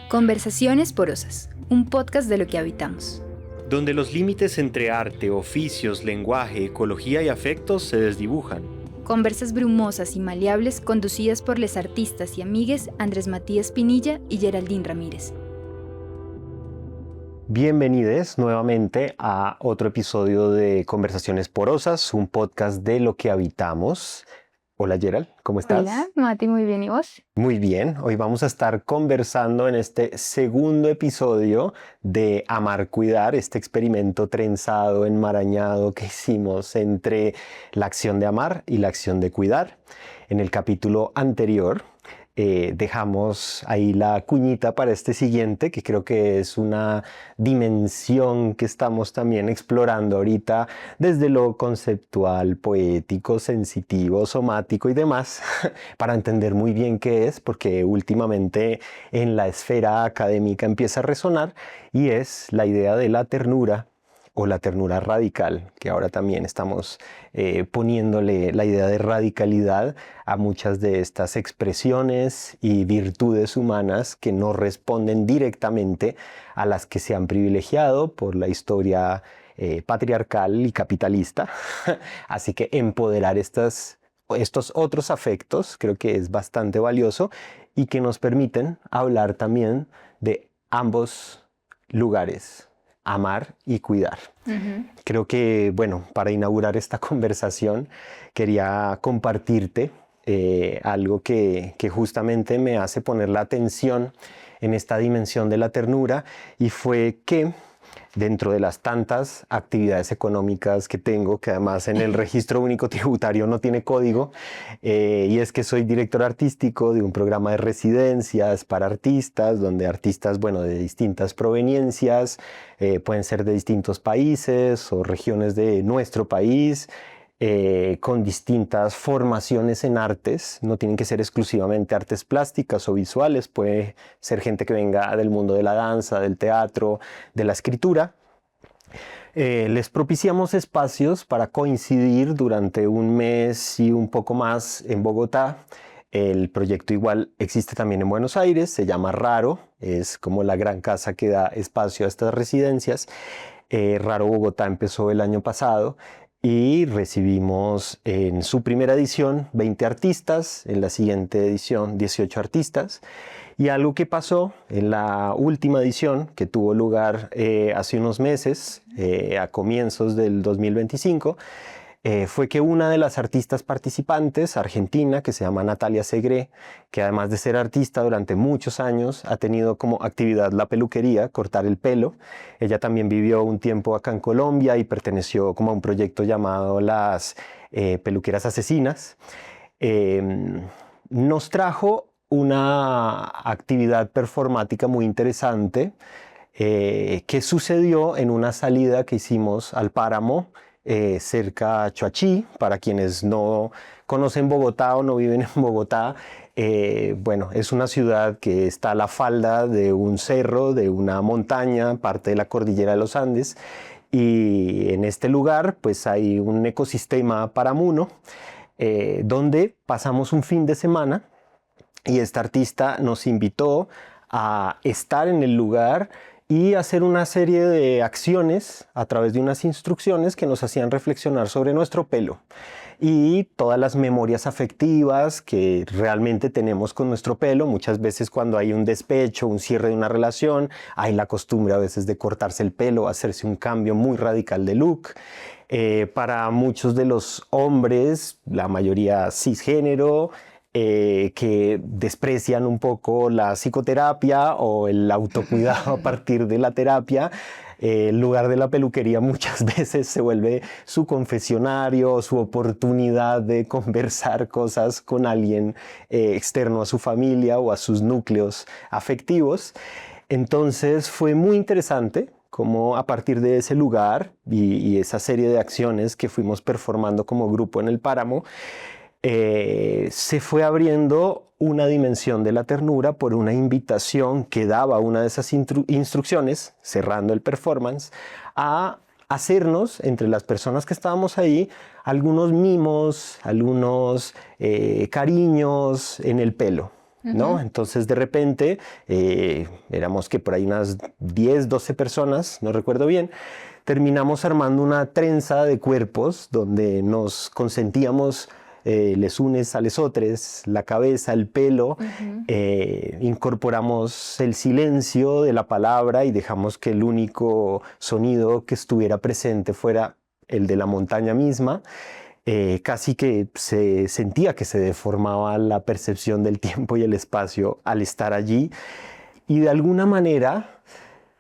Conversaciones porosas, un podcast de lo que habitamos. Donde los límites entre arte, oficios, lenguaje, ecología y afectos se desdibujan. Conversas brumosas y maleables conducidas por les artistas y amigues Andrés Matías Pinilla y Geraldine Ramírez. Bienvenidos nuevamente a otro episodio de Conversaciones Porosas, un podcast de lo que habitamos. Hola Gerald, ¿cómo estás? Hola, Mati, muy bien, ¿y vos? Muy bien, hoy vamos a estar conversando en este segundo episodio de Amar Cuidar, este experimento trenzado, enmarañado que hicimos entre la acción de amar y la acción de cuidar. En el capítulo anterior dejamos ahí la cuñita para este siguiente, que creo que es una dimensión que estamos también explorando ahorita desde lo conceptual, poético, sensitivo, somático y demás, para entender muy bien qué es, porque últimamente en la esfera académica empieza a resonar, y es la idea de la ternura o la ternura radical, que ahora también estamos poniéndole la idea de radicalidad a muchas de estas expresiones y virtudes humanas que no responden directamente a las que se han privilegiado por la historia patriarcal y capitalista. Así que empoderar estos otros afectos creo que es bastante valioso y que nos permiten hablar también de ambos lugares. Amar y cuidar. Creo que, bueno, para inaugurar esta conversación quería compartirte algo que justamente me hace poner la atención en esta dimensión de la ternura, y fue que dentro de las tantas actividades económicas que tengo, que además en el registro único tributario no tiene código, y es que soy director artístico de un programa de residencias para artistas, donde artistas, bueno, de distintas proveniencias, pueden ser de distintos países o regiones de nuestro país, con distintas formaciones en artes, no tienen que ser exclusivamente artes plásticas o visuales, puede ser gente que venga del mundo de la danza, del teatro, de la escritura. Les propiciamos espacios para coincidir durante un mes y un poco más en Bogotá. El proyecto igual existe también en Buenos Aires, se llama Raro, es como la gran casa que da espacio a estas residencias. Raro Bogotá empezó el año pasado y recibimos en su primera edición 20 artistas, en la siguiente edición 18 artistas. Y algo que pasó en la última edición, que tuvo lugar hace unos meses, a comienzos del 2025, fue que una de las artistas participantes, argentina, que se llama Natalia Segre, que además de ser artista durante muchos años, ha tenido como actividad la peluquería, cortar el pelo. Ella también vivió un tiempo acá en Colombia y perteneció como a un proyecto llamado las Peluqueras Asesinas. Nos trajo una actividad performática muy interesante que sucedió en una salida que hicimos al páramo, cerca a Choachí. Para quienes no conocen Bogotá o no viven en Bogotá, bueno, es una ciudad que está a la falda de un cerro, de una montaña, parte de la cordillera de los Andes, y en este lugar pues hay un ecosistema paramuno donde pasamos un fin de semana, y esta artista nos invitó a estar en el lugar y hacer una serie de acciones a través de unas instrucciones que nos hacían reflexionar sobre nuestro pelo y todas las memorias afectivas que realmente tenemos con nuestro pelo. Muchas veces cuando hay un despecho, un cierre de una relación, hay la costumbre a veces de cortarse el pelo, hacerse un cambio muy radical de look. Para muchos de los hombres, la mayoría cisgénero, que desprecian un poco la psicoterapia o el autocuidado a partir de la terapia, el lugar de la peluquería muchas veces se vuelve su confesionario, su oportunidad de conversar cosas con alguien externo a su familia o a sus núcleos afectivos. Entonces fue muy interesante cómo a partir de ese lugar y esa serie de acciones que fuimos performando como grupo en el páramo, se fue abriendo una dimensión de la ternura por una invitación que daba una de esas instrucciones, cerrando el performance, a hacernos, entre las personas que estábamos ahí, algunos mimos, algunos cariños en el pelo. ¿no? Entonces de repente éramos que por ahí unas 10, 12 personas, no recuerdo bien, terminamos armando una trenza de cuerpos donde nos consentíamos les unes a les otres, la cabeza, el pelo, incorporamos el silencio de la palabra y dejamos que el único sonido que estuviera presente fuera el de la montaña misma. Casi que se sentía que se deformaba la percepción del tiempo y el espacio al estar allí y de alguna manera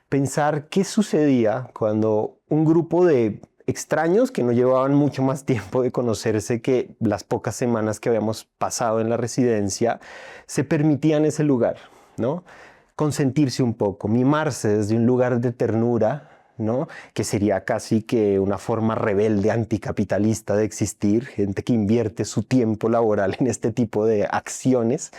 pensar qué sucedía cuando un grupo de extraños que no llevaban mucho más tiempo de conocerse que las pocas semanas que habíamos pasado en la residencia se permitían ese lugar, ¿no? Consentirse un poco, mimarse desde un lugar de ternura, ¿no? Que sería casi que una forma rebelde anticapitalista de existir, gente que invierte su tiempo laboral en este tipo de acciones.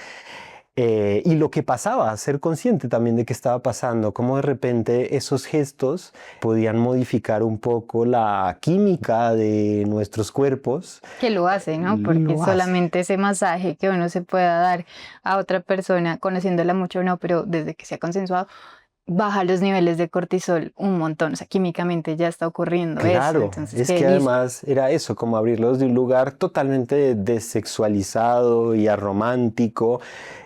Y lo que pasaba, ser consciente también de qué estaba pasando, cómo de repente esos gestos podían modificar un poco la química de nuestros cuerpos. Que lo hace, ¿no? Porque solamente ese masaje que uno se pueda dar a otra persona, conociéndola mucho o no, pero desde que se ha consensuado, baja los niveles de cortisol un montón, o sea, químicamente ya está ocurriendo eso. Claro, Entonces, es que además era eso, como abrirlos de un lugar totalmente desexualizado y aromántico,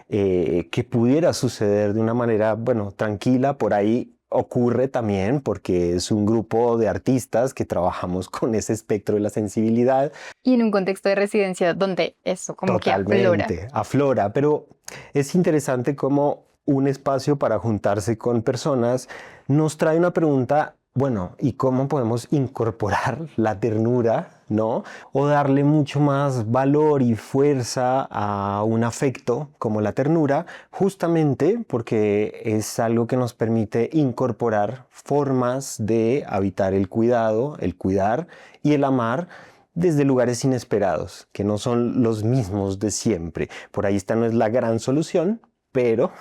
que pudiera suceder de una manera, bueno, tranquila, por ahí ocurre también porque es un grupo de artistas que trabajamos con ese espectro de la sensibilidad. Y en un contexto de residencia donde eso como totalmente, que aflora, pero es interesante cómo un espacio para juntarse con personas nos trae una pregunta, bueno, ¿y cómo podemos incorporar la ternura, ¿no? O darle mucho más valor y fuerza a un afecto como la ternura, justamente porque es algo que nos permite incorporar formas de habitar el cuidado, el cuidar y el amar desde lugares inesperados, que no son los mismos de siempre. Por ahí esta no es la gran solución, pero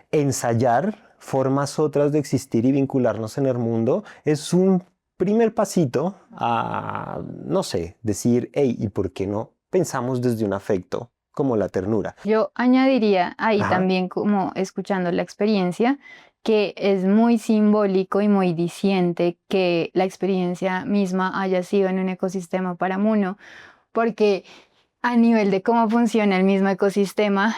ensayar formas otras de existir y vincularnos en el mundo es un primer pasito a, no sé, decir, hey, ¿y por qué no pensamos desde un afecto como la ternura? Yo añadiría ahí también, como escuchando la experiencia, que es muy simbólico y muy diciente que la experiencia misma haya sido en un ecosistema para Muno, porque a nivel de cómo funciona el mismo ecosistema,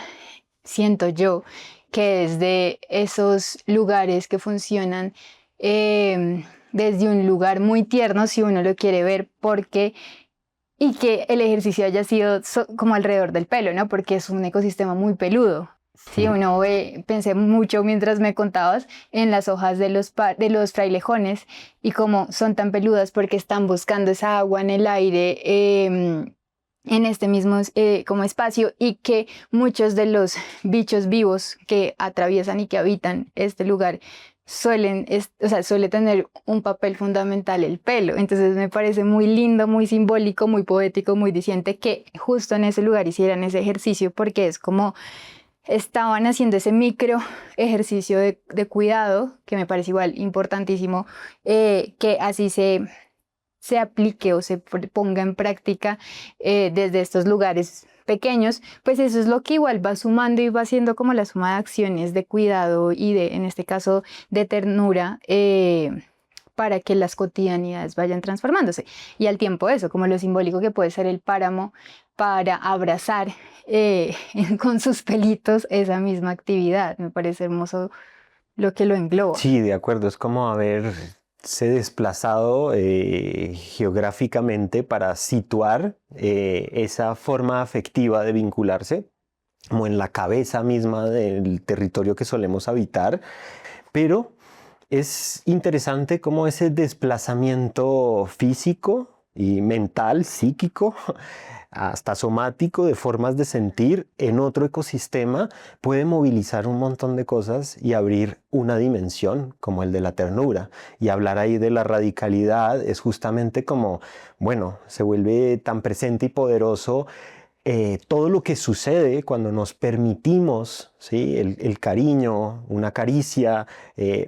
siento yo que es de esos lugares que funcionan desde un lugar muy tierno, si uno lo quiere ver, y que el ejercicio haya sido como alrededor del pelo, ¿no? Porque es un ecosistema muy peludo. Sí, uno ve, pensé mucho mientras me contabas en las hojas de los frailejones y cómo son tan peludas porque están buscando esa agua en el aire, en este mismo como espacio, y que muchos de los bichos vivos que atraviesan y que habitan este lugar suele tener un papel fundamental el pelo. Entonces me parece muy lindo, muy simbólico, muy poético, muy diciente que justo en ese lugar hicieran ese ejercicio, porque es como estaban haciendo ese micro ejercicio de cuidado, que me parece igual importantísimo, que así se aplique o se ponga en práctica desde estos lugares pequeños, pues eso es lo que igual va sumando y va siendo como la suma de acciones de cuidado y en este caso, de ternura, para que las cotidianidades vayan transformándose. Y al tiempo eso, como lo simbólico que puede ser el páramo para abrazar con sus pelitos esa misma actividad. Me parece hermoso lo que lo engloba. Sí, de acuerdo, es como haberse desplazado geográficamente para situar esa forma afectiva de vincularse, como en la cabeza misma del territorio que solemos habitar, pero es interesante cómo ese desplazamiento físico y mental, psíquico, hasta somático, de formas de sentir en otro ecosistema, puede movilizar un montón de cosas y abrir una dimensión como el de la ternura. Y hablar ahí de la radicalidad es justamente como, bueno, se vuelve tan presente y poderoso todo lo que sucede cuando nos permitimos, ¿sí? el cariño, una caricia,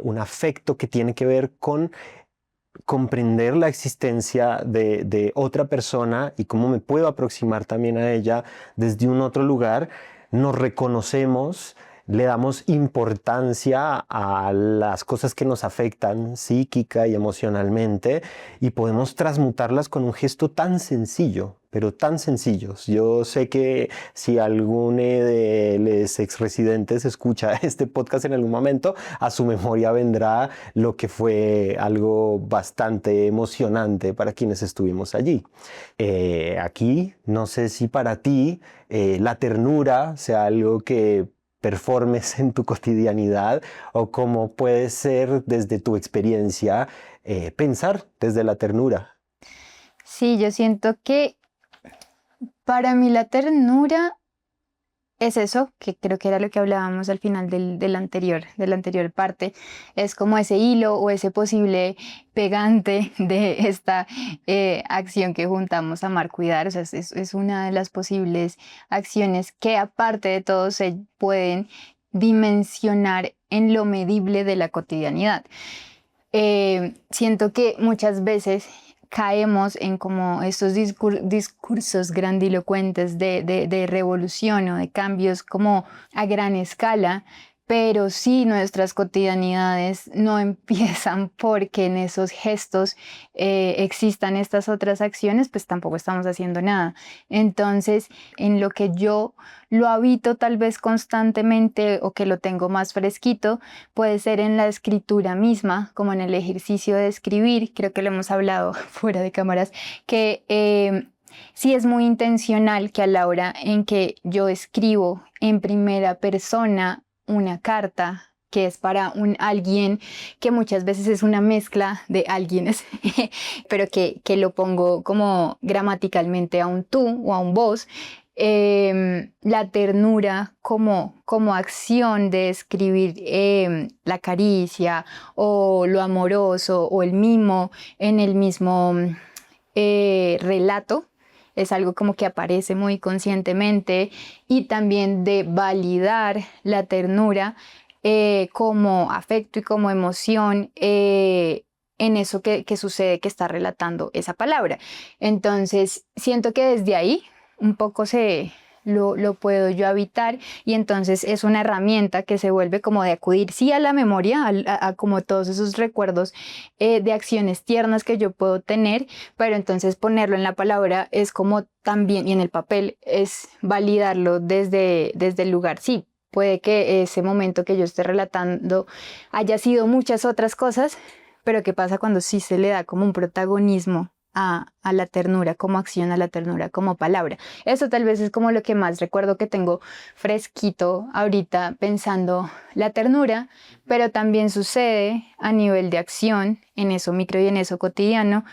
un afecto que tiene que ver con comprender la existencia de otra persona y cómo me puedo aproximar también a ella desde un otro lugar, nos reconocemos, le damos importancia a las cosas que nos afectan psíquica y emocionalmente y podemos transmutarlas con un gesto tan sencillo, pero tan sencillos. Yo sé que si alguno de los exresidentes escucha este podcast en algún momento, a su memoria vendrá lo que fue algo bastante emocionante para quienes estuvimos allí. Aquí, no sé si para ti la ternura sea algo que performes en tu cotidianidad o cómo puede ser desde tu experiencia pensar desde la ternura. Sí, yo siento que para mí la ternura es eso, que creo que era lo que hablábamos al final de la anterior parte, es como ese hilo o ese posible pegante de esta acción que juntamos, amar, cuidar. O sea, es una de las posibles acciones que aparte de todo se pueden dimensionar en lo medible de la cotidianidad. Siento que muchas veces caemos en como estos discursos grandilocuentes de revolución o de cambios como a gran escala, pero si nuestras cotidianidades no empiezan porque en esos gestos existan estas otras acciones, pues tampoco estamos haciendo nada. Entonces, en lo que yo lo habito tal vez constantemente o que lo tengo más fresquito, puede ser en la escritura misma, como en el ejercicio de escribir. Creo que lo hemos hablado fuera de cámaras, que sí es muy intencional que a la hora en que yo escribo en primera persona una carta que es para un alguien, que muchas veces es una mezcla de alguienes, pero que lo pongo como gramaticalmente a un tú o a un vos. La ternura como acción de escribir la caricia o lo amoroso o el mimo en el mismo relato, es algo como que aparece muy conscientemente, y también de validar la ternura como afecto y como emoción en eso que sucede, que está relatando esa palabra. Entonces, siento que desde ahí un poco lo puedo yo habitar, y entonces es una herramienta que se vuelve como de acudir sí a la memoria, a como todos esos recuerdos de acciones tiernas que yo puedo tener, pero entonces ponerlo en la palabra es como también, y en el papel es validarlo desde el lugar. Sí, puede que ese momento que yo esté relatando haya sido muchas otras cosas, pero ¿qué pasa cuando sí se le da como un protagonismo a la ternura, como acción, a la ternura como palabra? Eso tal vez es como lo que más recuerdo que tengo fresquito ahorita pensando la ternura, pero también sucede a nivel de acción, en eso micro y en eso cotidiano,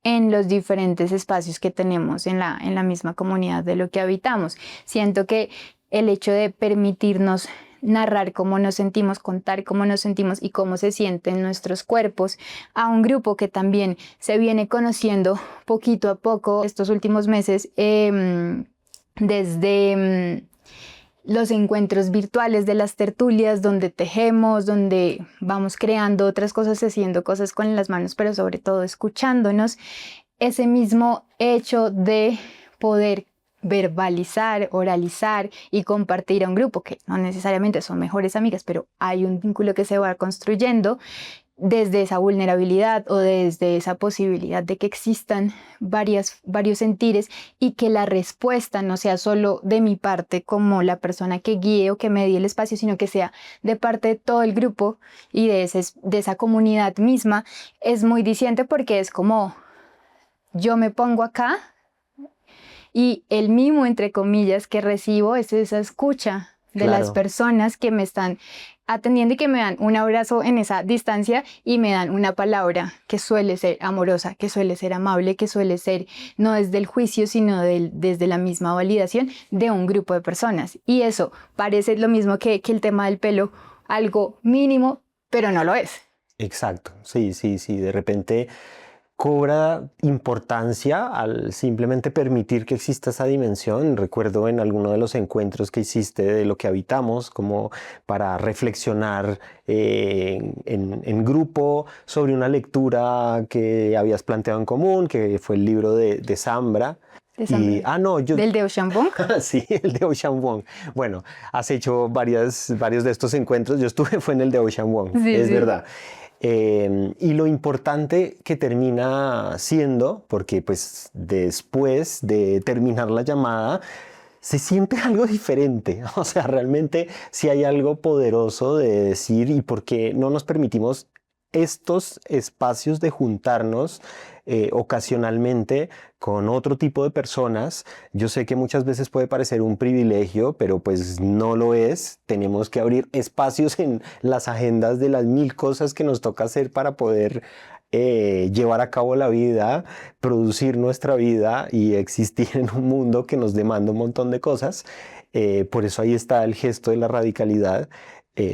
en los diferentes espacios que tenemos en la misma comunidad de lo que habitamos. Siento que el hecho de permitirnos narrar cómo nos sentimos, contar cómo nos sentimos y cómo se sienten nuestros cuerpos a un grupo que también se viene conociendo poquito a poco estos últimos meses, desde los encuentros virtuales de las tertulias, donde tejemos, donde vamos creando otras cosas, haciendo cosas con las manos, pero sobre todo escuchándonos. Ese mismo hecho de poder verbalizar, oralizar y compartir a un grupo, que no necesariamente son mejores amigas, pero hay un vínculo que se va construyendo desde esa vulnerabilidad o desde esa posibilidad de que existan varios sentires, y que la respuesta no sea solo de mi parte como la persona que guíe o que me dé el espacio, sino que sea de parte de todo el grupo y de esa comunidad misma. Es muy diciente porque es como yo me pongo acá y el mimo, entre comillas, que recibo es esa escucha de las personas que me están atendiendo y que me dan un abrazo en esa distancia y me dan una palabra que suele ser amorosa, que suele ser amable, que suele ser no desde el juicio, sino desde la misma validación de un grupo de personas. Y eso parece lo mismo que el tema del pelo, algo mínimo, pero no lo es. Exacto, sí, de repente cobra importancia al simplemente permitir que exista esa dimensión. Recuerdo en alguno de los encuentros que hiciste de lo que habitamos, como para reflexionar en grupo sobre una lectura que habías planteado en común, que fue el libro de Zambra. No, ¿Del de Ocean Vuong? Sí, el de Ocean Vuong. Bueno, has hecho varios de estos encuentros. Yo fue en el de Ocean Vuong, Sí, es sí. verdad. Y lo importante que termina siendo, porque pues después de terminar la llamada, se siente algo diferente. O sea, realmente sí hay algo poderoso de decir y por qué no nos permitimos estos espacios de juntarnos ocasionalmente con otro tipo de personas. Yo sé que muchas veces puede parecer un privilegio, pero pues no lo es. Tenemos que abrir espacios en las agendas de las 1000 cosas que nos toca hacer para poder llevar a cabo la vida, producir nuestra vida y existir en un mundo que nos demanda un montón de cosas. Por eso ahí está el gesto de la radicalidad.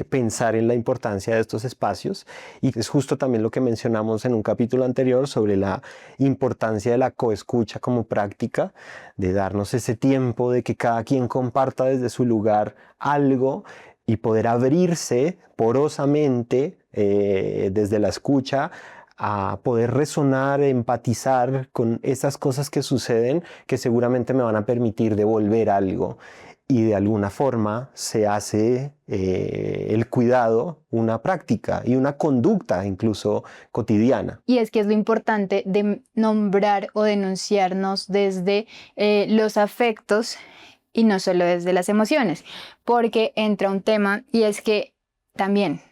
Pensar en la importancia de estos espacios, y es justo también lo que mencionamos en un capítulo anterior sobre la importancia de la coescucha como práctica, de darnos ese tiempo de que cada quien comparta desde su lugar algo y poder abrirse porosamente desde la escucha a poder resonar, empatizar con esas cosas que suceden que seguramente me van a permitir devolver algo. Y de alguna forma se hace el cuidado una práctica y una conducta incluso cotidiana. Y es que es lo importante de nombrar o denunciarnos desde los afectos y no solo desde las emociones, porque entra un tema y es que también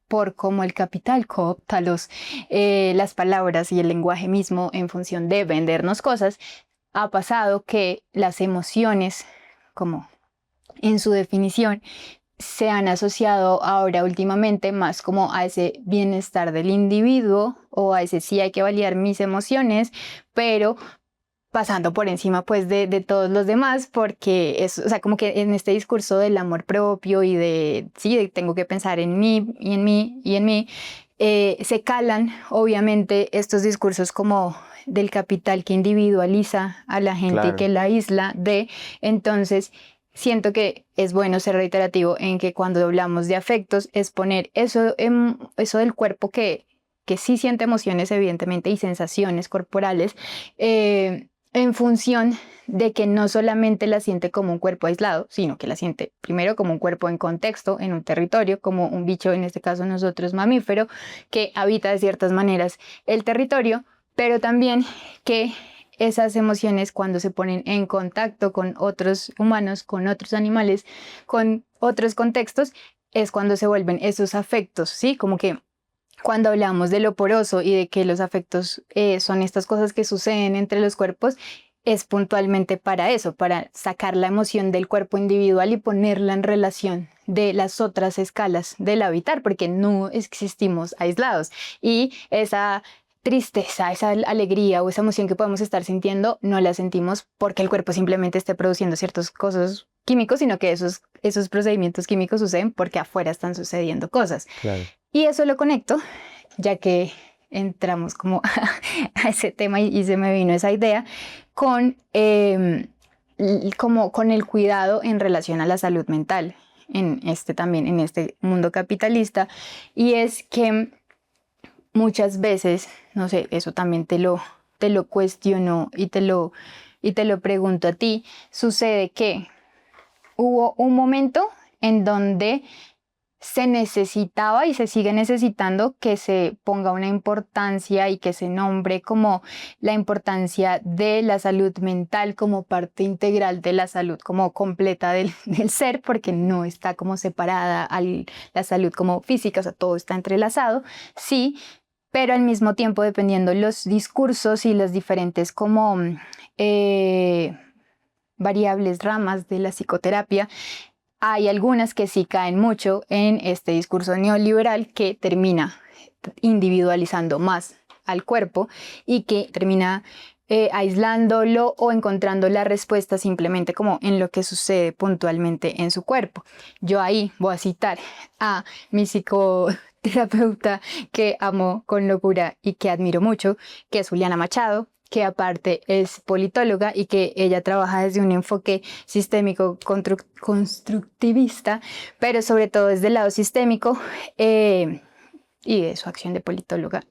por cómo el capital coopta las palabras y el lenguaje mismo en función de vendernos cosas, ha pasado que las emociones, como en su definición, se han asociado ahora últimamente más como a ese bienestar del individuo o a ese sí hay que validar mis emociones, pero pasando por encima pues de todos los demás, porque es, o sea, como que en este discurso del amor propio y sí, tengo que pensar en mí y en mí y en mí, se calan obviamente estos discursos como del capital que individualiza a la gente y Claro. que la aísla entonces siento que es bueno ser reiterativo en que cuando hablamos de afectos es poner eso del cuerpo que sí siente emociones evidentemente y sensaciones corporales, en función de que no solamente la siente como un cuerpo aislado, sino que la siente primero como un cuerpo en contexto, en un territorio, como un bicho, en este caso nosotros mamífero, que habita de ciertas maneras el territorio, pero también que esas emociones cuando se ponen en contacto con otros humanos, con otros animales, con otros contextos, es cuando se vuelven esos afectos, ¿sí? Como que cuando hablamos de lo poroso y de que los afectos son estas cosas que suceden entre los cuerpos, es puntualmente para eso, para sacar la emoción del cuerpo individual y ponerla en relación de las otras escalas del habitar, porque no existimos aislados. Y esa tristeza, esa alegría o esa emoción que podemos estar sintiendo, no la sentimos porque el cuerpo simplemente esté produciendo ciertas cosas químicos, sino que esos procedimientos químicos suceden porque afuera están sucediendo cosas. Claro. Y eso lo conecto, ya que entramos como a ese tema y se me vino esa idea, con, como con el cuidado en relación a la salud mental también en este mundo capitalista. Y es que muchas veces, no sé, eso también te lo cuestiono y te lo pregunto a ti, sucede que hubo un momento en donde se necesitaba y se sigue necesitando que se ponga una importancia y que se nombre como la importancia de la salud mental como parte integral de la salud como completa del ser, porque no está como separada la salud como física, o sea, todo está entrelazado, sí, pero al mismo tiempo, dependiendo los discursos y las diferentes como variables ramas de la psicoterapia, hay algunas que sí caen mucho en este discurso neoliberal que termina individualizando más al cuerpo y que termina aislándolo o encontrando la respuesta simplemente como en lo que sucede puntualmente en su cuerpo. Yo ahí voy a citar a mi psicoterapeuta que amo con locura y que admiro mucho, que es Juliana Machado, que aparte es politóloga y que ella trabaja desde un enfoque sistémico constructivista, pero sobre todo desde el lado sistémico y de su acción de politóloga,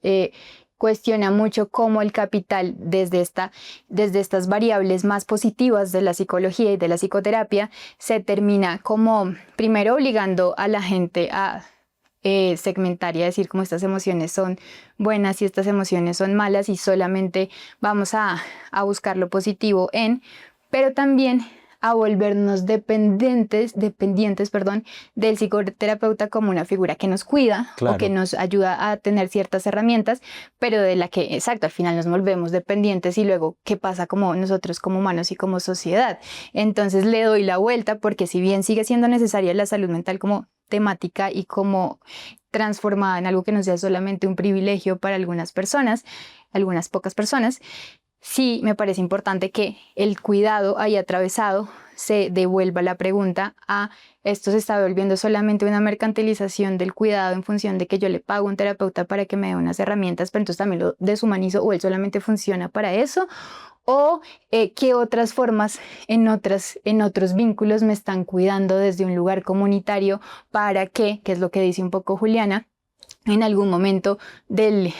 cuestiona mucho cómo el capital desde estas variables más positivas de la psicología y de la psicoterapia se termina como primero obligando a la gente a segmentar y a decir cómo estas emociones son buenas y estas emociones son malas y solamente vamos a buscar lo positivo pero también a volvernos dependientes, perdón, del psicoterapeuta como una figura que nos cuida Claro. o que nos ayuda a tener ciertas herramientas, pero de la que, exacto, al final nos volvemos dependientes y luego, ¿qué pasa como nosotros como humanos y como sociedad? Entonces le doy la vuelta porque si bien sigue siendo necesaria la salud mental como temática y como transformada en algo que no sea solamente un privilegio para algunas personas, algunas pocas personas, sí me parece importante que el cuidado ahí atravesado se devuelva la pregunta a esto se está volviendo solamente una mercantilización del cuidado en función de que yo le pago a un terapeuta para que me dé unas herramientas, pero entonces también lo deshumanizo o él solamente funciona para eso. O qué otras formas en otros vínculos me están cuidando desde un lugar comunitario para que es lo que dice un poco Juliana, en algún momento del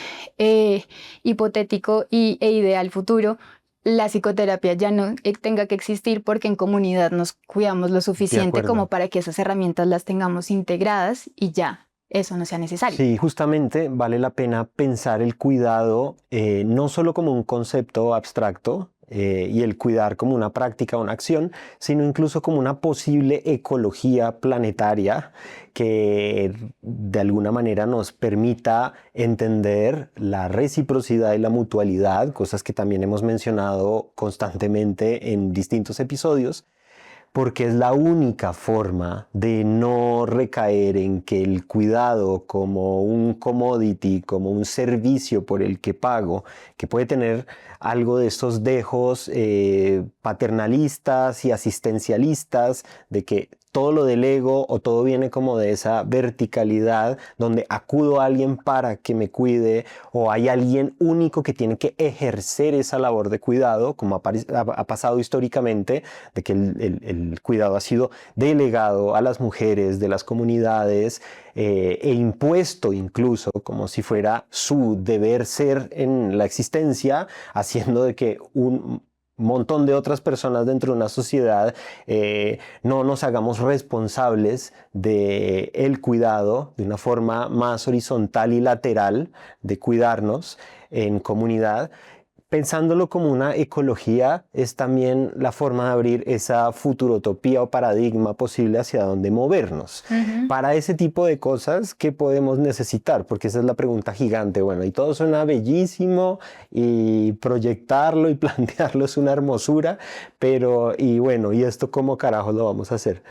hipotético e ideal futuro, la psicoterapia ya no tenga que existir porque en comunidad nos cuidamos lo suficiente como para que esas herramientas las tengamos integradas y ya eso no sea necesario. Sí, justamente vale la pena pensar el cuidado no solo como un concepto abstracto y el cuidar como una práctica, una acción, sino incluso como una posible ecología planetaria que de alguna manera nos permita entender la reciprocidad y la mutualidad, cosas que también hemos mencionado constantemente en distintos episodios, porque es la única forma de no recaer en que el cuidado como un commodity, como un servicio por el que pago, que puede tener algo de estos dejos paternalistas y asistencialistas, de que todo lo delego o todo viene como de esa verticalidad donde acudo a alguien para que me cuide o hay alguien único que tiene que ejercer esa labor de cuidado, como ha pasado históricamente, de que el cuidado ha sido delegado a las mujeres de las comunidades e impuesto incluso como si fuera su deber ser en la existencia, haciendo de que un montón de otras personas dentro de una sociedad no nos hagamos responsables del cuidado de una forma más horizontal y lateral de cuidarnos en comunidad. Pensándolo como una ecología es también la forma de abrir esa futurotopía o paradigma posible hacia dónde movernos. Para ese tipo de cosas, ¿qué podemos necesitar? Porque esa es la pregunta gigante. Bueno, y todo suena bellísimo y proyectarlo y plantearlo es una hermosura, pero y bueno, ¿y esto cómo carajos lo vamos a hacer?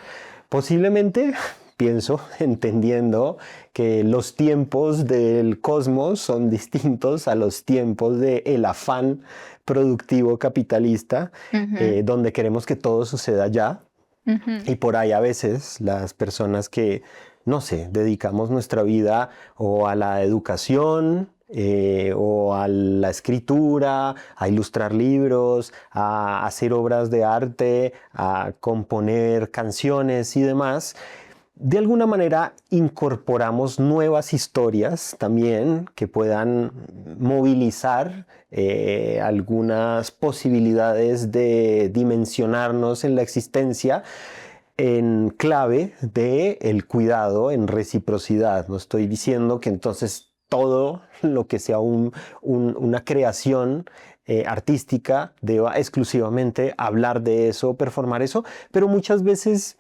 Posiblemente, pienso, entendiendo que los tiempos del cosmos son distintos a los tiempos del afán productivo capitalista, donde queremos que todo suceda ya. Y por ahí a veces las personas que, no sé, dedicamos nuestra vida o a la educación, o a la escritura, a ilustrar libros, a hacer obras de arte, a componer canciones y demás, de alguna manera incorporamos nuevas historias también que puedan movilizar algunas posibilidades de dimensionarnos en la existencia en clave del cuidado en reciprocidad. No estoy diciendo que entonces todo lo que sea una creación artística deba exclusivamente hablar de eso, performar eso, pero muchas veces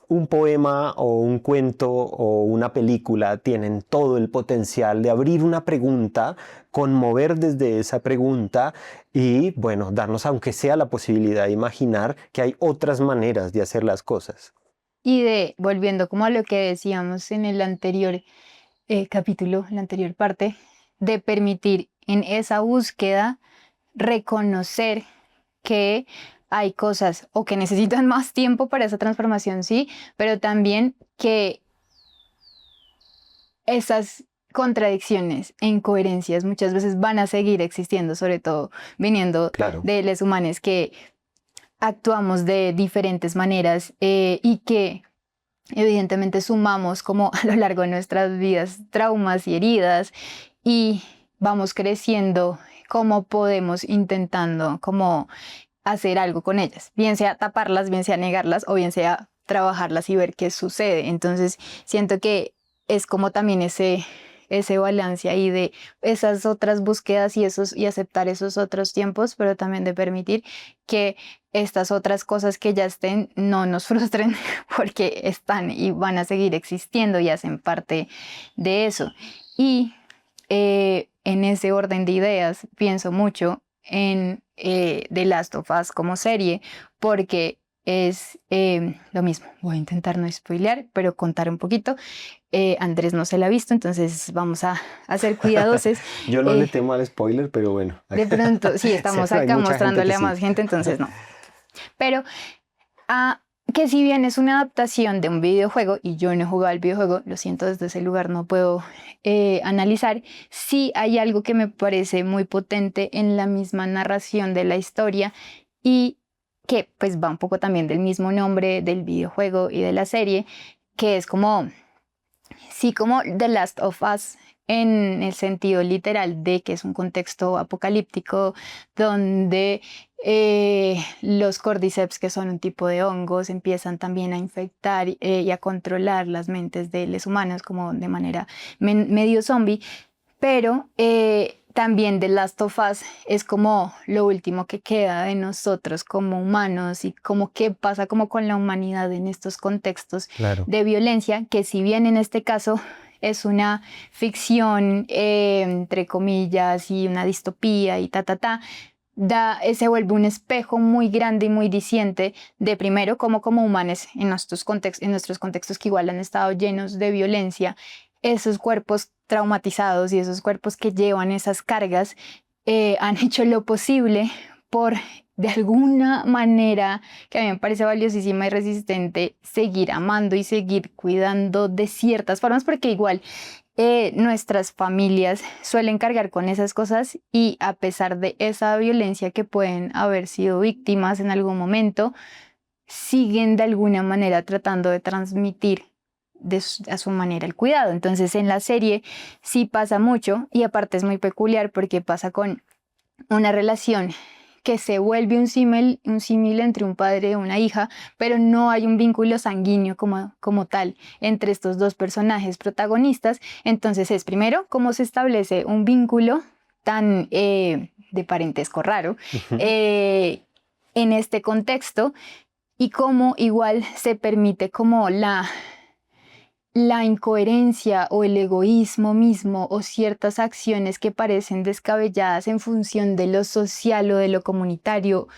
un poema o un cuento o una película tienen todo el potencial de abrir una pregunta, conmover desde esa pregunta y, bueno, darnos aunque sea la posibilidad de imaginar que hay otras maneras de hacer las cosas. Y volviendo como a lo que decíamos en el anterior capítulo, la anterior parte, de permitir en esa búsqueda reconocer que hay cosas o que necesitan más tiempo para esa transformación, sí, pero también que esas contradicciones e incoherencias muchas veces van a seguir existiendo, sobre todo viniendo de los humanos que actuamos de diferentes maneras y que evidentemente sumamos como a lo largo de nuestras vidas traumas y heridas y vamos creciendo, cómo podemos intentando como hacer algo con ellas, bien sea taparlas, bien sea negarlas o bien sea trabajarlas y ver qué sucede. Entonces siento que es como también ese balance ahí de esas otras búsquedas y aceptar esos otros tiempos, pero también de permitir que estas otras cosas que ya estén no nos frustren porque están y van a seguir existiendo y hacen parte de eso. Y en ese orden de ideas pienso mucho en The Last of Us como serie, porque es lo mismo. Voy a intentar no spoilear, pero contar un poquito. Andrés no se la ha visto, entonces vamos a ser cuidadosos. Yo no le temo al spoiler, pero bueno. De pronto, sí, Sí, estamos pero hay acá mucha gente mostrándole que a sí. más gente, entonces no. Pero que si bien es una adaptación de un videojuego, y yo no he jugado el videojuego, lo siento, desde ese lugar no puedo analizar, sí hay algo que me parece muy potente en la misma narración de la historia y que pues va un poco también del mismo nombre del videojuego y de la serie, que es como, sí, como The Last of Us en el sentido literal de que es un contexto apocalíptico donde los cordyceps, que son un tipo de hongos, empiezan también a infectar y a controlar las mentes de los humanos como de manera medio zombie, pero también The Last of Us es como lo último que queda de nosotros como humanos y como qué pasa como con la humanidad en estos contextos Claro. de violencia, que si bien en este caso es una ficción, entre comillas, y una distopía y se vuelve un espejo muy grande y muy diciente de primero como humanos en nuestros contextos que igual han estado llenos de violencia, esos cuerpos traumatizados y esos cuerpos que llevan esas cargas han hecho lo posible por, de alguna manera, que a mí me parece valiosísima y resistente, seguir amando y seguir cuidando de ciertas formas, porque igual nuestras familias suelen cargar con esas cosas y a pesar de esa violencia que pueden haber sido víctimas en algún momento, siguen de alguna manera tratando de transmitir a su manera el cuidado. Entonces en la serie sí pasa mucho y aparte es muy peculiar porque pasa con una relación que se vuelve un símil entre un padre y una hija, pero no hay un vínculo sanguíneo como tal entre estos dos personajes protagonistas. Entonces es primero cómo se establece un vínculo tan de parentesco raro en este contexto y cómo igual se permite como la incoherencia o el egoísmo mismo o ciertas acciones que parecen descabelladas en función de lo social o de lo comunitario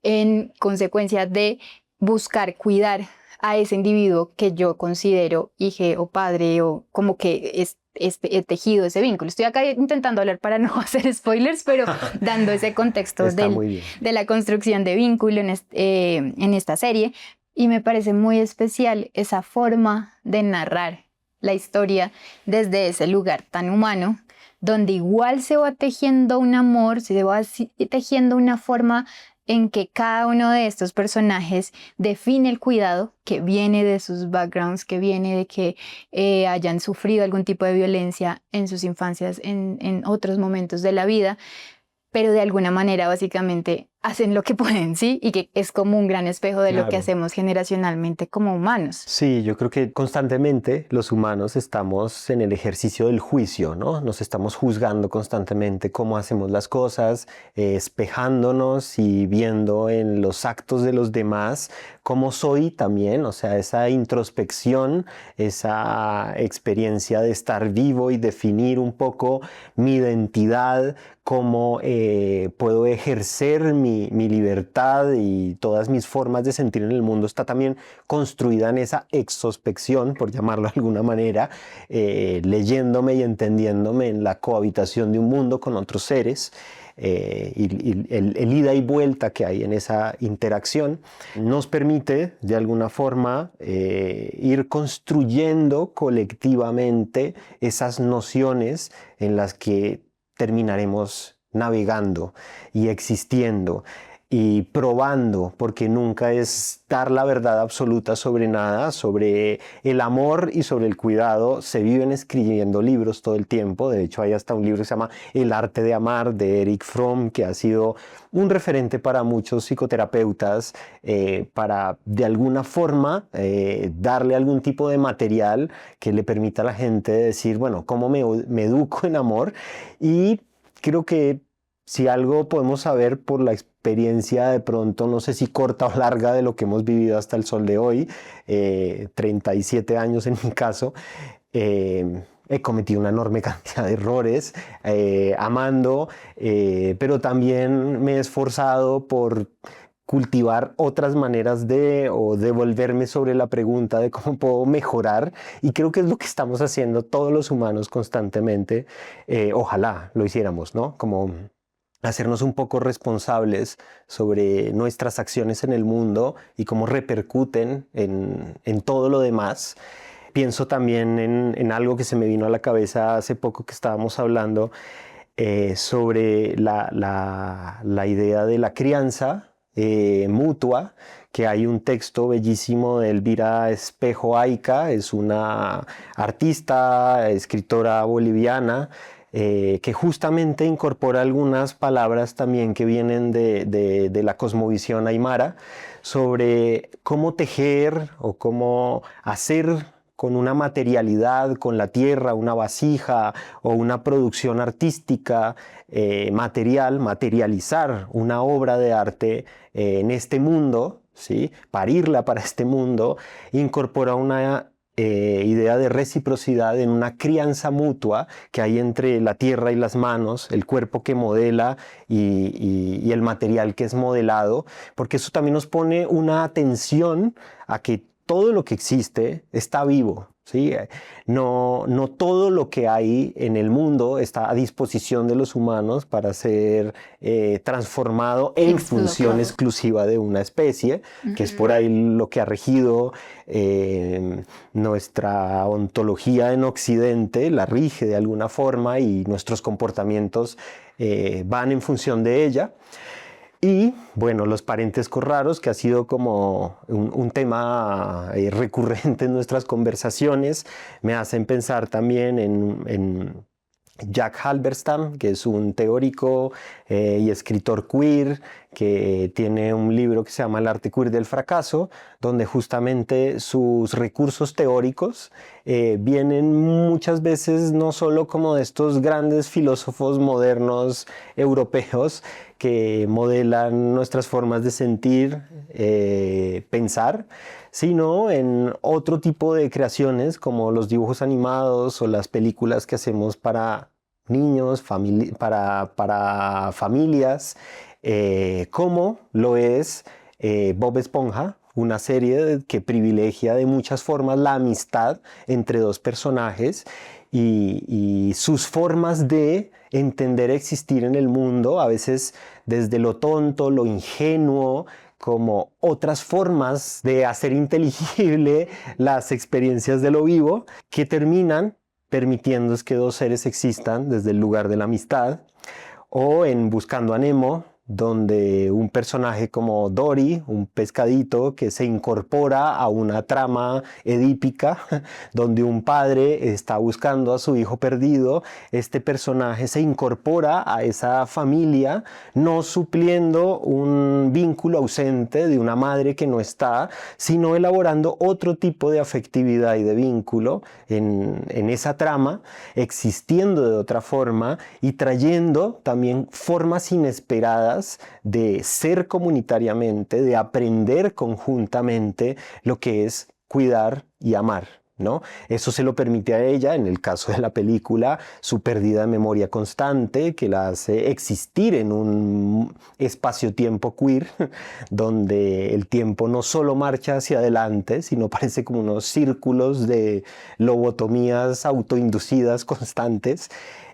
en consecuencia de buscar cuidar a ese individuo que yo considero hija o padre o como que he tejido ese vínculo. Estoy acá intentando hablar para no hacer spoilers, pero dando ese contexto Está muy bien. de la construcción de vínculo en esta serie. Y me parece muy especial esa forma de narrar la historia desde ese lugar tan humano, donde igual se va tejiendo un amor, se va tejiendo una forma en que cada uno de estos personajes define el cuidado que viene de sus backgrounds, que viene de que hayan sufrido algún tipo de violencia en sus infancias, en otros momentos de la vida, pero de alguna manera básicamente hacen lo que pueden, ¿sí? Y que es como un gran espejo de lo que Claro. hacemos generacionalmente como humanos. Sí, yo creo que constantemente los humanos estamos en el ejercicio del juicio, ¿no? Nos estamos juzgando constantemente cómo hacemos las cosas, espejándonos y viendo en los actos de los demás cómo soy también, o sea, esa introspección, esa experiencia de estar vivo y definir un poco mi identidad, cómo puedo ejercer mi libertad y todas mis formas de sentir en el mundo está también construida en esa exospección, por llamarlo de alguna manera, leyéndome y entendiéndome en la cohabitación de un mundo con otros seres. Y el ida y vuelta que hay en esa interacción nos permite de alguna forma ir construyendo colectivamente esas nociones en las que terminaremos navegando y existiendo. y probando, porque nunca es dar la verdad absoluta sobre nada, sobre el amor y sobre el cuidado. Se viven escribiendo libros todo el tiempo. De hecho, hay hasta un libro que se llama El arte de amar, de Erich Fromm, que ha sido un referente para muchos psicoterapeutas, para de alguna forma darle algún tipo de material que le permita a la gente decir, bueno, ¿cómo me educo en amor? Y creo que si algo podemos saber por la experiencia de pronto, no sé si corta o larga de lo que hemos vivido hasta el sol de hoy, 37 años en mi caso, he cometido una enorme cantidad de errores, amando, pero también me he esforzado por cultivar otras maneras o devolverme sobre la pregunta de cómo puedo mejorar, y creo que es lo que estamos haciendo todos los humanos constantemente. Ojalá lo hiciéramos, ¿no? Como hacernos un poco responsables sobre nuestras acciones en el mundo y cómo repercuten en todo lo demás. Pienso también en algo que se me vino a la cabeza hace poco que estábamos hablando sobre la idea de la crianza mutua, que hay un texto bellísimo de Elvira Espejo Ayca, es una artista, escritora boliviana, que justamente incorpora algunas palabras también que vienen de la cosmovisión aymara, sobre cómo tejer o cómo hacer con una materialidad, con la tierra, una vasija o una producción artística materializar una obra de arte en este mundo, ¿sí? Parirla para este mundo, incorpora una idea de reciprocidad en una crianza mutua que hay entre la tierra y las manos, el cuerpo que modela y el material que es modelado, porque eso también nos pone una atención a que todo lo que existe está vivo, ¿sí? No todo lo que hay en el mundo está a disposición de los humanos para ser transformado en función exclusiva de una especie, que es por ahí lo que ha regido nuestra ontología en Occidente, la rige de alguna forma y nuestros comportamientos van en función de ella. Y bueno, los parentescos raros, que ha sido como un tema recurrente en nuestras conversaciones, me hacen pensar también en Jack Halberstam, que es un teórico y escritor queer, que tiene un libro que se llama El arte queer del fracaso, donde justamente sus recursos teóricos vienen muchas veces no solo como de estos grandes filósofos modernos europeos que modelan nuestras formas de sentir, pensar, sino en otro tipo de creaciones como los dibujos animados o las películas que hacemos para niños, para familias, como lo es Bob Esponja, una serie que privilegia de muchas formas la amistad entre dos personajes y sus formas de entender existir en el mundo, a veces desde lo tonto, lo ingenuo, como otras formas de hacer inteligible las experiencias de lo vivo, que terminan permitiendo que dos seres existan desde el lugar de la amistad. O en Buscando a Nemo, donde un personaje como Dory, un pescadito que se incorpora a una trama edípica, donde un padre está buscando a su hijo perdido, este personaje se incorpora a esa familia, no supliendo un vínculo ausente de una madre que no está, sino elaborando otro tipo de afectividad y de vínculo en esa trama, existiendo de otra forma y trayendo también formas inesperadas de ser comunitariamente, de aprender conjuntamente lo que es cuidar y amar, ¿no? Eso se lo permite a ella, en el caso de la película, su pérdida de memoria constante, que la hace existir en un espacio-tiempo queer, donde el tiempo no solo marcha hacia adelante, sino parece como unos círculos de lobotomías autoinducidas constantes,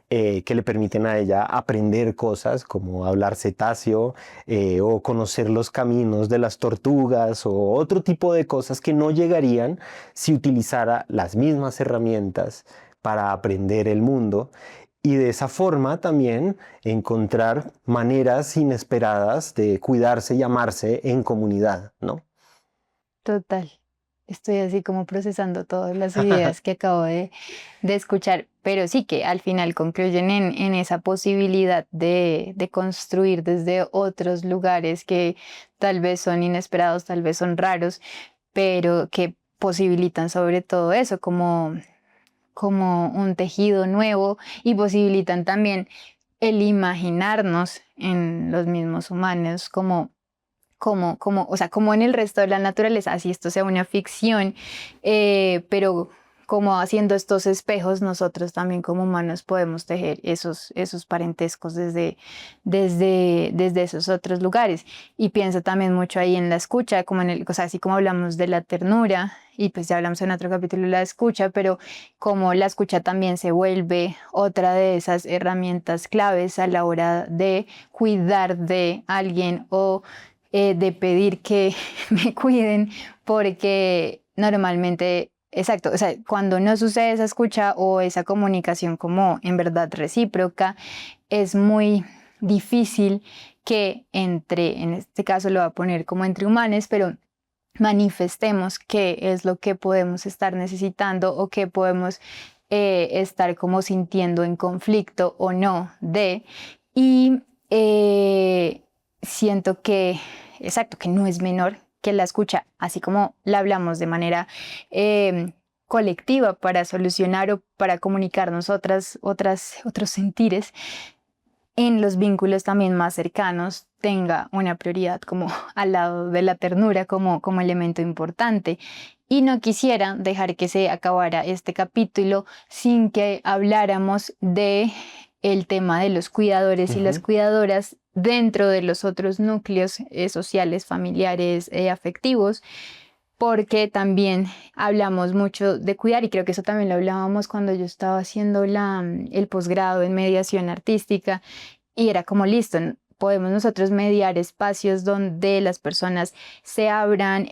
que le permiten a ella aprender cosas como hablar cetáceo o conocer los caminos de las tortugas o otro tipo de cosas que no llegarían si utilizara las mismas herramientas para aprender el mundo. y de esa forma también encontrar maneras inesperadas de cuidarse y amarse en comunidad, ¿no? Total. Estoy así como procesando todas las ideas que acabo de escuchar, pero sí que al final concluyen en esa posibilidad de construir desde otros lugares que tal vez son inesperados, tal vez son raros, pero que posibilitan sobre todo eso, como un tejido nuevo y posibilitan también el imaginarnos en los mismos humanos o sea, como en el resto de la naturaleza, así esto sea una ficción, pero como haciendo estos espejos, nosotros también como humanos podemos tejer esos parentescos desde esos otros lugares. Y pienso también mucho ahí en la escucha, o sea, así como hablamos de la ternura, y pues ya hablamos en otro capítulo de la escucha, pero como la escucha también se vuelve otra de esas herramientas claves a la hora de cuidar de alguien o de pedir que me cuiden, porque normalmente, exacto, o sea, cuando no sucede esa escucha o esa comunicación como en verdad recíproca, es muy difícil que en este caso lo voy a poner como entre humanos, pero manifestemos qué es lo que podemos estar necesitando o qué podemos estar como sintiendo en conflicto o no y siento que, exacto, que no es menor que la escucha, así como la hablamos de manera colectiva para solucionar o para comunicarnos otros sentires, en los vínculos también más cercanos tenga una prioridad como al lado de la ternura como elemento importante. Y no quisiera dejar que se acabara este capítulo sin que habláramos de el tema de los cuidadores y las cuidadoras dentro de los otros núcleos sociales, familiares, afectivos, porque también hablamos mucho de cuidar y creo que eso también lo hablábamos cuando yo estaba haciendo el posgrado en mediación artística y era como listo, podemos nosotros mediar espacios donde las personas se abran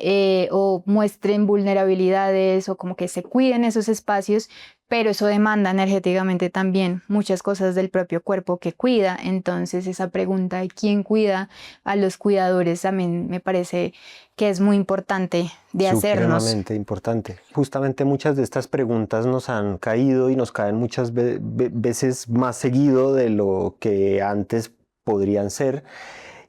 o muestren vulnerabilidades o como que se cuiden esos espacios, pero eso demanda energéticamente también muchas cosas del propio cuerpo que cuida. Entonces esa pregunta de quién cuida a los cuidadores también me parece que es muy importante de hacernos. Supremamente importante. Justamente muchas de estas preguntas nos han caído y nos caen muchas veces más seguido de lo que antes podrían ser,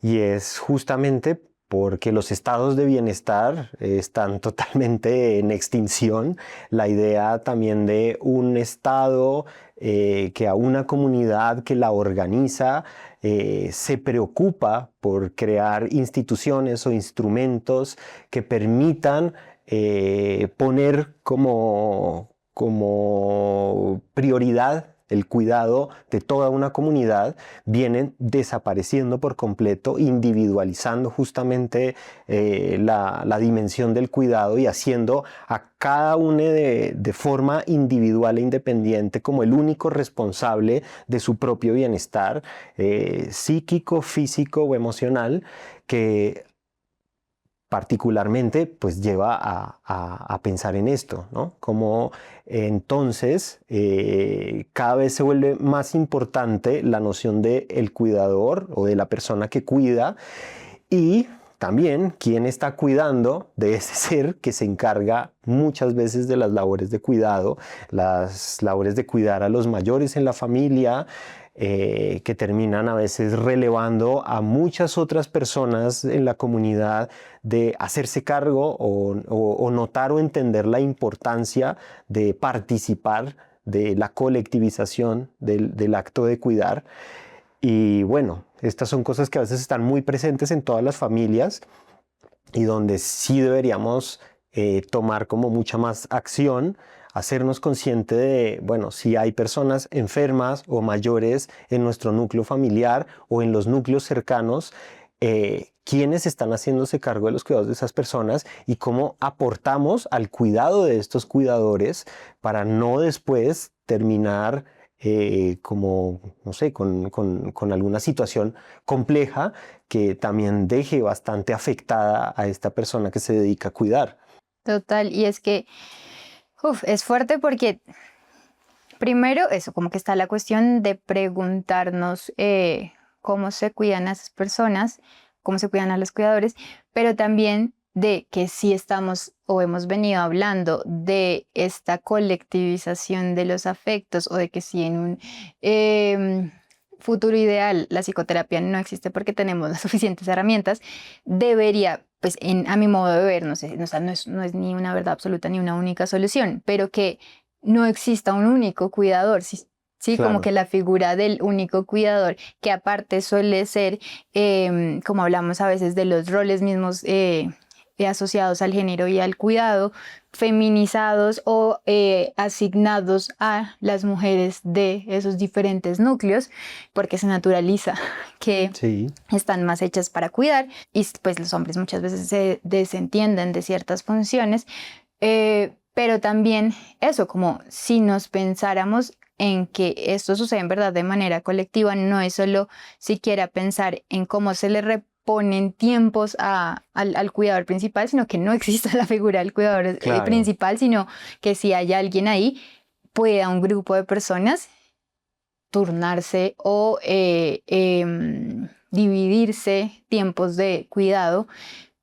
y es justamente porque los estados de bienestar están totalmente en extinción. La idea también de un estado que a una comunidad que la organiza se preocupa por crear instituciones o instrumentos que permitan poner como prioridad el cuidado de toda una comunidad, vienen desapareciendo por completo, individualizando justamente la dimensión del cuidado y haciendo a cada uno de forma individual e independiente como el único responsable de su propio bienestar psíquico, físico o emocional, que particularmente pues lleva a pensar en esto, ¿no? Como entonces cada vez se vuelve más importante la noción de el cuidador o de la persona que cuida, y también quién está cuidando de ese ser que se encarga muchas veces de las labores de cuidado, las labores de cuidar a los mayores en la familia, que terminan a veces relevando a muchas otras personas en la comunidad de hacerse cargo o notar o entender la importancia de participar de la colectivización del acto de cuidar. Y bueno, estas son cosas que a veces están muy presentes en todas las familias y donde sí deberíamos tomar como mucha más acción, hacernos consciente de, bueno, si hay personas enfermas o mayores en nuestro núcleo familiar o en los núcleos cercanos, quiénes están haciéndose cargo de los cuidados de esas personas y cómo aportamos al cuidado de estos cuidadores para no después terminar como, no sé, con alguna situación compleja que también deje bastante afectada a esta persona que se dedica a cuidar. Total, y es que es fuerte porque Primero, eso, como que está la cuestión de preguntarnos cómo se cuidan a esas personas, cómo se cuidan a los cuidadores, pero también de que sí estamos o hemos venido hablando de esta colectivización de los afectos o de que si en un futuro ideal la psicoterapia no existe porque tenemos las suficientes herramientas, debería, pues a mi modo de ver, no sé, o sea, no es ni una verdad absoluta ni una única solución, pero que no exista un único cuidador, sí, sí, como Claro. que la figura del único cuidador, que aparte suele ser, como hablamos a veces de los roles mismos asociados al género y al cuidado, feminizados o asignados a las mujeres de esos diferentes núcleos, porque se naturaliza que Sí, están más hechas para cuidar y pues los hombres muchas veces se desentienden de ciertas funciones. Pero también eso, como si nos pensáramos en que esto sucede en verdad de manera colectiva, no es solo siquiera pensar en cómo se le reponen tiempos al cuidador principal, sino que no exista la figura del cuidador claro. principal, sino que si hay alguien ahí, pueda un grupo de personas turnarse o dividirse tiempos de cuidado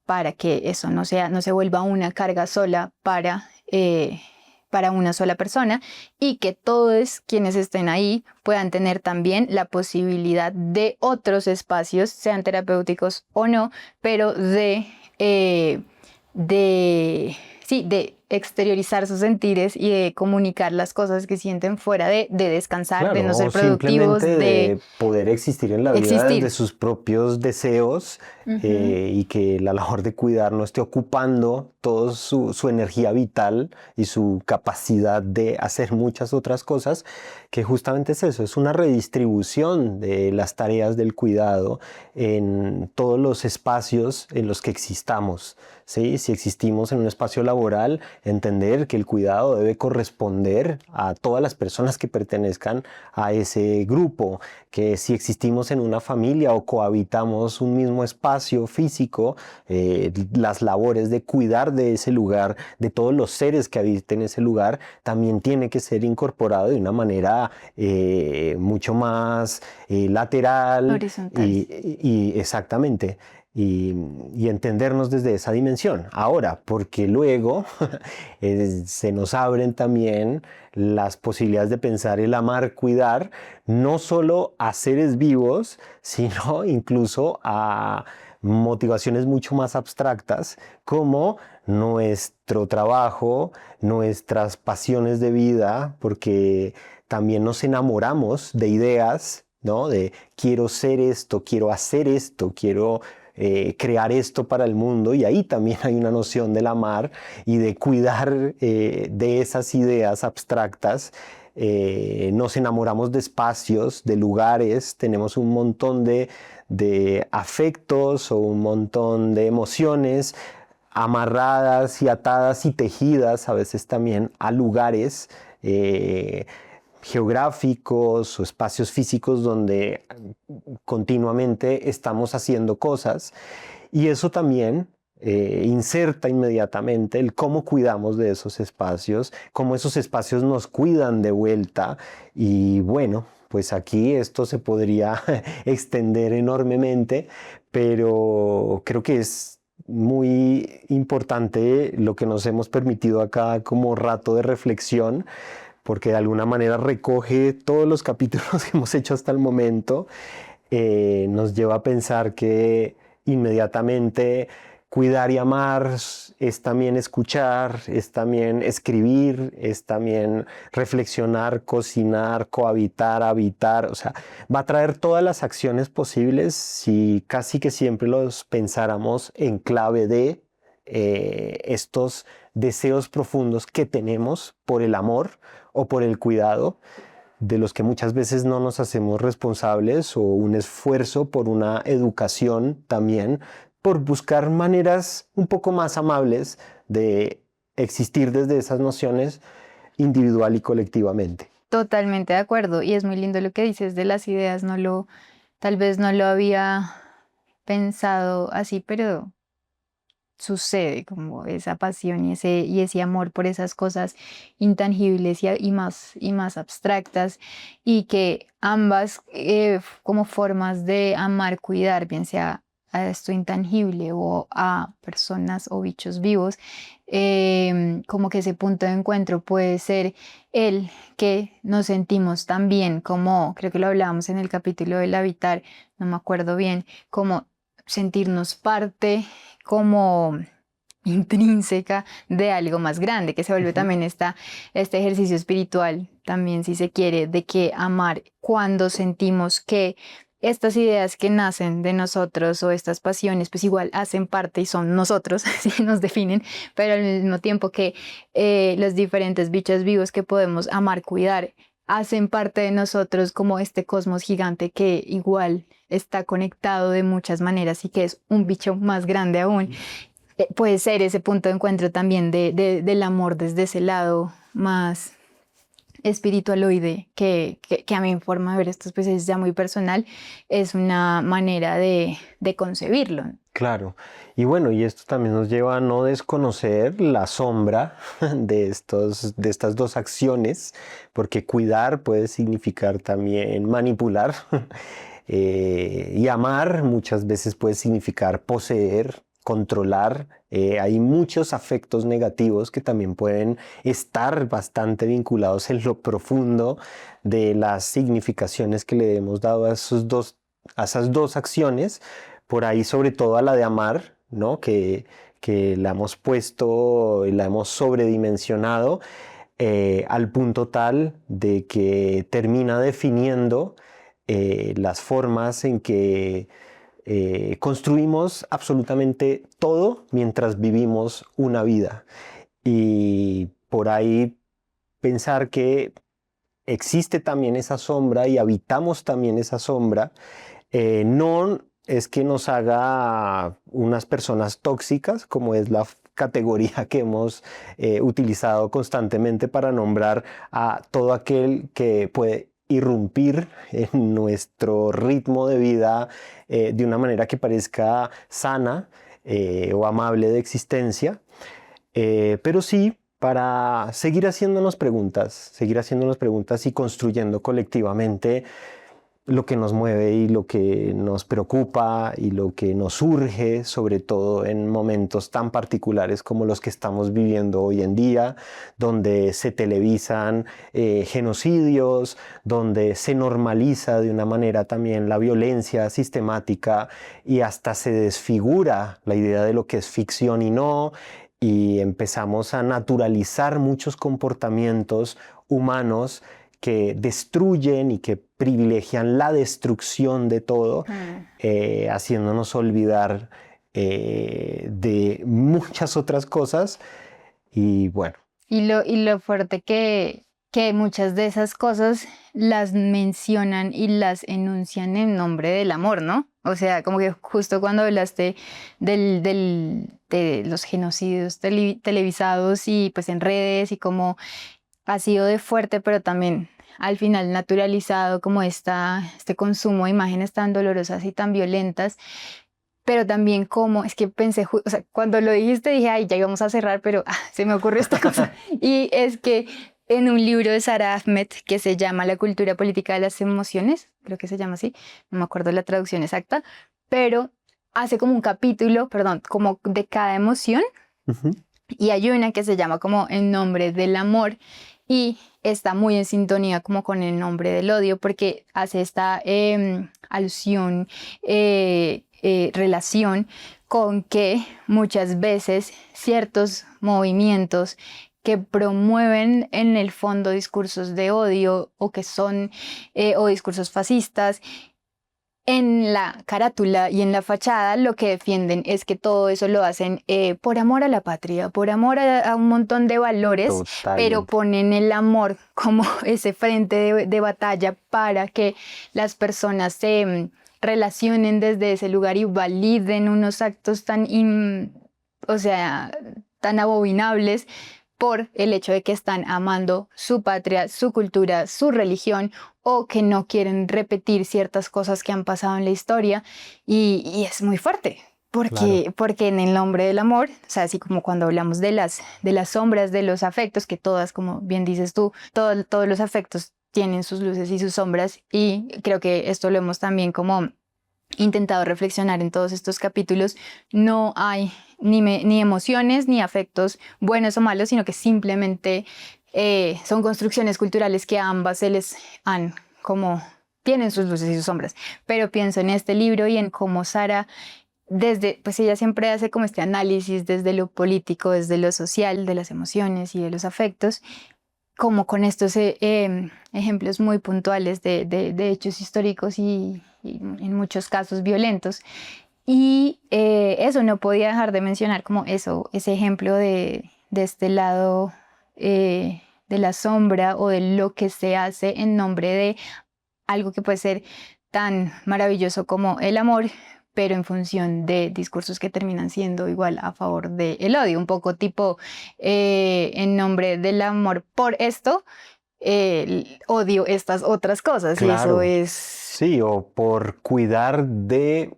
para que eso no se vuelva una carga sola para una sola persona y que todos quienes estén ahí puedan tener también la posibilidad de otros espacios, sean terapéuticos o no, pero sí, de exteriorizar sus sentires y de comunicar las cosas que sienten fuera de descansar, de Claro, no o ser simplemente productivos, de de poder existir en la vida desde existir. sus propios deseos Ujú. y que la labor de cuidar no esté ocupando toda su energía vital y su capacidad de hacer muchas otras cosas, que justamente es eso, es una redistribución de las tareas del cuidado en todos los espacios en los que existamos. ¿Sí? Si existimos en un espacio laboral, entender que el cuidado debe corresponder a todas las personas que pertenezcan a ese grupo, que si existimos en una familia o cohabitamos un mismo espacio físico, las labores de cuidar de ese lugar, de todos los seres que habiten ese lugar, también tiene que ser incorporado de una manera mucho más lateral Horizontal. y exactamente. Y entendernos desde esa dimensión. Ahora, porque luego se nos abren también las posibilidades de pensar el amar, cuidar, no solo a seres vivos, sino incluso a motivaciones mucho más abstractas como nuestro trabajo, nuestras pasiones de vida, porque también nos enamoramos de ideas, ¿no? De quiero ser esto, quiero hacer esto, quiero crear esto para el mundo, y ahí también hay una noción del amar y de cuidar de esas ideas abstractas. Nos enamoramos de espacios, de lugares, tenemos un montón de afectos o un montón de emociones amarradas y atadas y tejidas a veces también a lugares geográficos o espacios físicos donde continuamente estamos haciendo cosas, y eso también inserta inmediatamente el cómo cuidamos de esos espacios, cómo esos espacios nos cuidan de vuelta. Y bueno, pues aquí esto se podría extender enormemente, pero creo que es muy importante lo que nos hemos permitido acá como rato de reflexión, porque de alguna manera recoge todos los capítulos que hemos hecho hasta el momento, nos lleva a pensar que inmediatamente cuidar y amar es también escuchar, es también escribir, es también reflexionar, cocinar, cohabitar, habitar, o sea, va a traer todas las acciones posibles si casi que siempre los pensáramos en clave de estos deseos profundos que tenemos por el amor o por el cuidado, de los que muchas veces no nos hacemos responsables, o un esfuerzo por una educación también, por buscar maneras un poco más amables de existir desde esas nociones individual y colectivamente. Totalmente de acuerdo. Y es muy lindo lo que dices de las ideas. Tal vez no lo había pensado así, pero sucede, como esa pasión y ese amor por esas cosas intangibles y más abstractas, y que ambas como formas de amar, cuidar, bien sea a esto intangible o a personas o bichos vivos, como que ese punto de encuentro puede ser el que nos sentimos tan bien, como creo que lo hablábamos en el capítulo del habitar, no me acuerdo bien, como sentirnos parte, como intrínseca de algo más grande, que se vuelve Ujú. también este ejercicio espiritual, también si se quiere, de que amar cuando sentimos que estas ideas que nacen de nosotros o estas pasiones, pues igual hacen parte y son nosotros, si nos definen, pero al mismo tiempo que los diferentes bichos vivos que podemos amar, cuidar, hacen parte de nosotros como este cosmos gigante que igual está conectado de muchas maneras y que es un bicho más grande aún. Puede ser ese punto de encuentro también del amor desde ese lado más espiritualoide que a mi forma de ver esto pues es ya muy personal, es una manera de concebirlo. Claro, y bueno, y esto también nos lleva a no desconocer la sombra de estas dos acciones, porque cuidar puede significar también manipular, y amar muchas veces puede significar poseer, controlar. Hay muchos afectos negativos que también pueden estar bastante vinculados en lo profundo de las significaciones que le hemos dado a esas dos acciones, por ahí sobre todo a la de amar, ¿no? Que la hemos puesto y la hemos sobredimensionado, al punto tal de que termina definiendo las formas en que construimos absolutamente todo mientras vivimos una vida. Y por ahí pensar que existe también esa sombra y habitamos también esa sombra, no es que nos haga unas personas tóxicas, como es la categoría que hemos utilizado constantemente para nombrar a todo aquel que puede irrumpir en nuestro ritmo de vida de una manera que parezca sana o amable de existencia, pero sí para seguir haciéndonos preguntas y construyendo colectivamente lo que nos mueve y lo que nos preocupa y lo que nos urge, sobre todo en momentos tan particulares como los que estamos viviendo hoy en día, donde se televisan genocidios, donde se normaliza de una manera también la violencia sistemática y hasta se desfigura la idea de lo que es ficción y no, y empezamos a naturalizar muchos comportamientos humanos que destruyen y que privilegian la destrucción de todo, haciéndonos olvidar de muchas otras cosas. Y bueno. Y lo fuerte que muchas de esas cosas las mencionan y las enuncian en nombre del amor, ¿no? O sea, como que justo cuando hablaste de los genocidios televisados y pues en redes y cómo ha sido de fuerte, pero también al final naturalizado como este consumo de imágenes tan dolorosas y tan violentas, pero también como, es que pensé, o sea, cuando lo dijiste dije, ay, ya íbamos a cerrar, pero se me ocurrió esta cosa. Y es que en un libro de Sara Ahmed que se llama La cultura política de las emociones, creo que se llama así, no me acuerdo la traducción exacta, pero hace como un capítulo, perdón, como de cada emoción. Uh-huh. Y hay una que se llama como En nombre del amor y está muy en sintonía como con El nombre del odio porque hace esta alusión, relación con que muchas veces ciertos movimientos que promueven en el fondo discursos de odio o que son o discursos fascistas, en la carátula y en la fachada lo que defienden es que todo eso lo hacen por amor a la patria, por amor a un montón de valores, Totalmente. pero ponen el amor como ese frente de batalla para que las personas se relacionen desde ese lugar y validen unos actos o sea, tan abominables por el hecho de que están amando su patria, su cultura, su religión, o que no quieren repetir ciertas cosas que han pasado en la historia, y es muy fuerte. Porque en el nombre del amor, o sea, así como cuando hablamos de las sombras de los afectos, que todas, como bien dices tú, todos los afectos tienen sus luces y sus sombras, y creo que esto lo hemos también como intentado reflexionar en todos estos capítulos. No hay ni emociones ni afectos buenos o malos, sino que simplemente son construcciones culturales que a ambas se les han como tienen sus luces y sus sombras. Pero pienso en este libro y en cómo Sara pues ella siempre hace como este análisis desde lo político, desde lo social, de las emociones y de los afectos, como con estos ejemplos muy puntuales de hechos históricos y en muchos casos violentos. Y eso no podía dejar de mencionar como ese ejemplo de este lado de la sombra o de lo que se hace en nombre de algo que puede ser tan maravilloso como el amor, pero en función de discursos que terminan siendo igual a favor del odio, un poco tipo en nombre del amor por esto, odio estas otras cosas y eso Claro, es... sí, o por cuidar de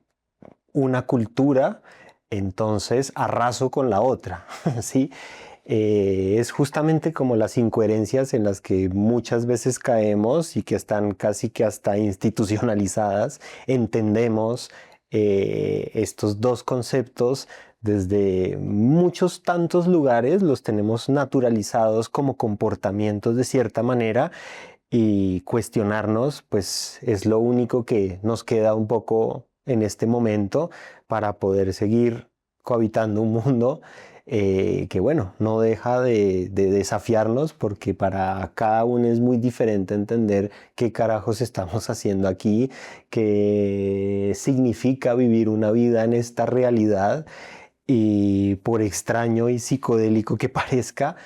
una cultura, entonces arraso con la otra, ¿sí? Es justamente como las incoherencias en las que muchas veces caemos y que están casi que hasta institucionalizadas. Entendemos estos dos conceptos desde muchos tantos lugares, los tenemos naturalizados como comportamientos de cierta manera y cuestionarnos, pues es lo único que nos queda un poco en este momento para poder seguir cohabitando un mundo que bueno, no deja de desafiarnos porque para cada uno es muy diferente entender qué carajos estamos haciendo aquí, qué significa vivir una vida en esta realidad. Y por extraño y psicodélico que parezca,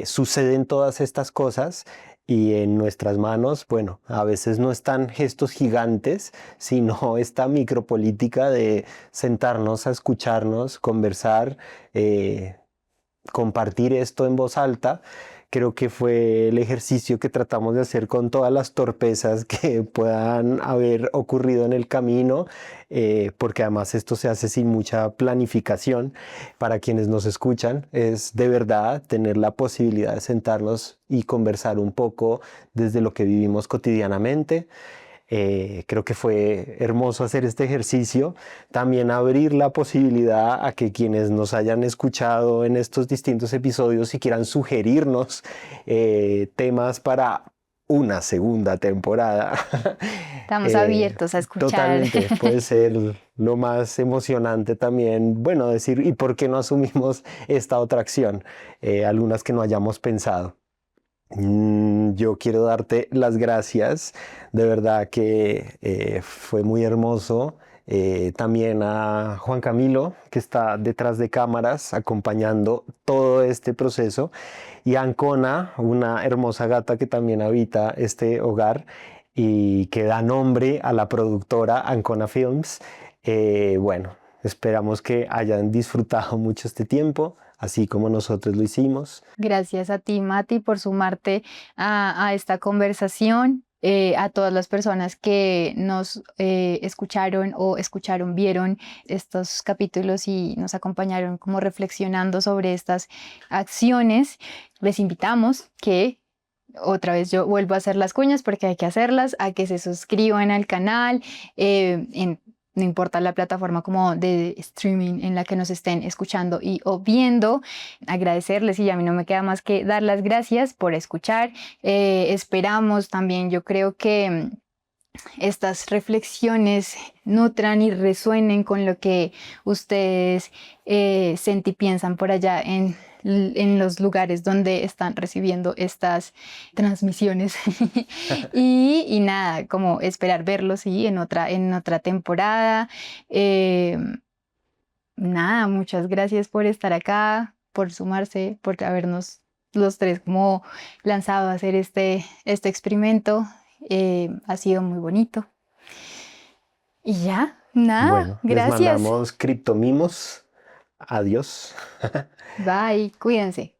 suceden todas estas cosas y en nuestras manos, bueno, a veces no están gestos gigantes, sino esta micropolítica de sentarnos a escucharnos, conversar, compartir esto en voz alta. Creo que fue el ejercicio que tratamos de hacer con todas las torpezas que puedan haber ocurrido en el camino, porque además esto se hace sin mucha planificación. Para quienes nos escuchan, es de verdad tener la posibilidad de sentarnos y conversar un poco desde lo que vivimos cotidianamente. Creo que fue hermoso hacer este ejercicio, también abrir la posibilidad a que quienes nos hayan escuchado en estos distintos episodios y quieran sugerirnos temas para una segunda temporada. Estamos abiertos a escuchar. Totalmente, puede ser lo más emocionante también, bueno, decir, ¿y por qué no asumimos esta otra acción? Algunas que no hayamos pensado. Yo quiero darte las gracias, de verdad que fue muy hermoso. También a Juan Camilo, que está detrás de cámaras acompañando todo este proceso, y a Ancona, una hermosa gata que también habita este hogar y que da nombre a la productora Ancona Films. Bueno, esperamos que hayan disfrutado mucho este tiempo, así como nosotros lo hicimos. Gracias a ti, Mati, por sumarte a esta conversación, a todas las personas que nos escucharon o vieron estos capítulos y nos acompañaron como reflexionando sobre estas acciones. Les invitamos que otra vez yo vuelvo a hacer las cuñas porque hay que hacerlas, a que se suscriban al canal, no importa la plataforma como de streaming en la que nos estén escuchando y o viendo, agradecerles y a mí no me queda más que dar las gracias por escuchar. Esperamos también, yo creo que estas reflexiones nutran y resuenen con lo que ustedes piensan por allá en los lugares donde están recibiendo estas transmisiones. Y nada, como esperar verlos ¿sí? en otra temporada. Nada, muchas gracias por estar acá, por sumarse, por habernos los tres como lanzado a hacer este experimento. Ha sido muy bonito. Y ya, nada, Bueno, gracias. les mandamos criptomimos. Adiós. Bye, cuídense.